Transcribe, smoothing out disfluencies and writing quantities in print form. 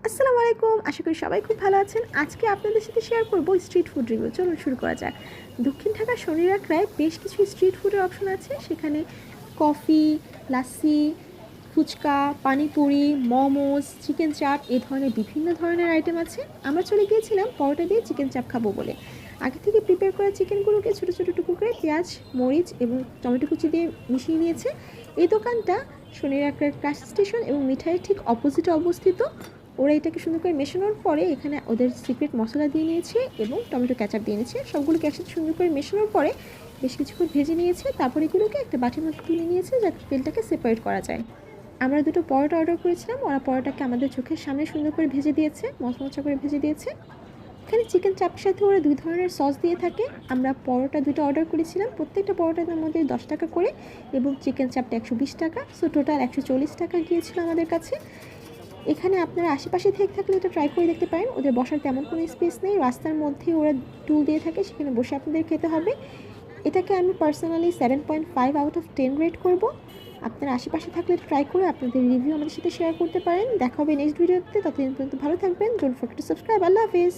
আসসালামু আলাইকুম, আশা করি সবাই খুব ভালো আছেন। আজকে আপনাদের সাথে শেয়ার করব স্ট্রিট ফুড রিভিউ। চলুন শুরু করা যাক। দক্ষিণ ঢাকার শনির আখড়ায় বেশ কিছু স্ট্রিট ফুডের অপশন আছে। সেখানে কফি, লাস্সি, ফুচকা, পানিপুরি, মোমোস, চিকেন চাপ এই ধরনের বিভিন্ন ধরনের আইটেম আছে। আমরা চলে গিয়েছিলাম পরোটা দিয়ে চিকেন চাপ খাবো বলে। আগে থেকে প্রিপেয়ার করা চিকেনগুলোকে ছোটো ছোটো টুকরো করে পেঁয়াজ, মরিচ এবং টমেটো কুচি দিয়ে মিশিয়ে নিয়েছে। এই দোকানটা শনির আখড়ার ক্রাশ স্টেশন এবং মিঠাইয়ের ঠিক অপোজিটে অবস্থিত। ওরা এটাকে সুন্দর করে মেশানোর পরে এখানে ওদের সিক্রেট মশলা দিয়ে নিয়েছে এবং টমেটো ক্যাচাপ দিয়ে নিয়েছে। সবগুলোকে একসাথে সুন্দর করে মেশানোর পরে বেশ কিছুক্ষণ ভেজে নিয়েছে। তারপর এগুলোকে একটা বাটির মধ্যে তুলে নিয়েছে যাতে তেলটাকে সেপারেট করা যায়। আমরা দুটো পরোটা অর্ডার করেছিলাম। ওরা পরোটাকে আমাদের চোখের সামনে সুন্দর করে ভেজে দিয়েছে, মচমচা করে ভেজে দিয়েছে। এখানে চিকেন চাপের সাথে ওরা দুই ধরনের সস দিয়ে থাকে। আমরা পরোটা দুটো অর্ডার করেছিলাম, প্রত্যেকটা পরোটার মধ্যে 10 টাকা করে এবং চিকেন চাপটা 120 টাকা। সো টোটাল 140 টাকা গিয়েছিল আমাদের কাছে। এখানে আপনারা আশেপাশে থেকে থাকলে এটা ট্রাই করে দেখতে পারেন। ওদের বসার তেমন কোনো স্পেস নেই, রাস্তার মধ্যেই ওরা টুল দিয়ে থাকে, সেখানে বসে আপনাদের খেতে হবে। এটাকে আমি পার্সোনালি 7.5 আউট অফ 10 রেট করব। আপনারা আশেপাশে থাকলে ট্রাই করে আপনাদের রিভিউ আমাদের সাথে শেয়ার করতে পারেন। দেখা হবে নেক্সট ভিডিওতে, ততদিন পর্যন্ত ভালো থাকবেন। Don't forget to subscribe. Allah Hafiz.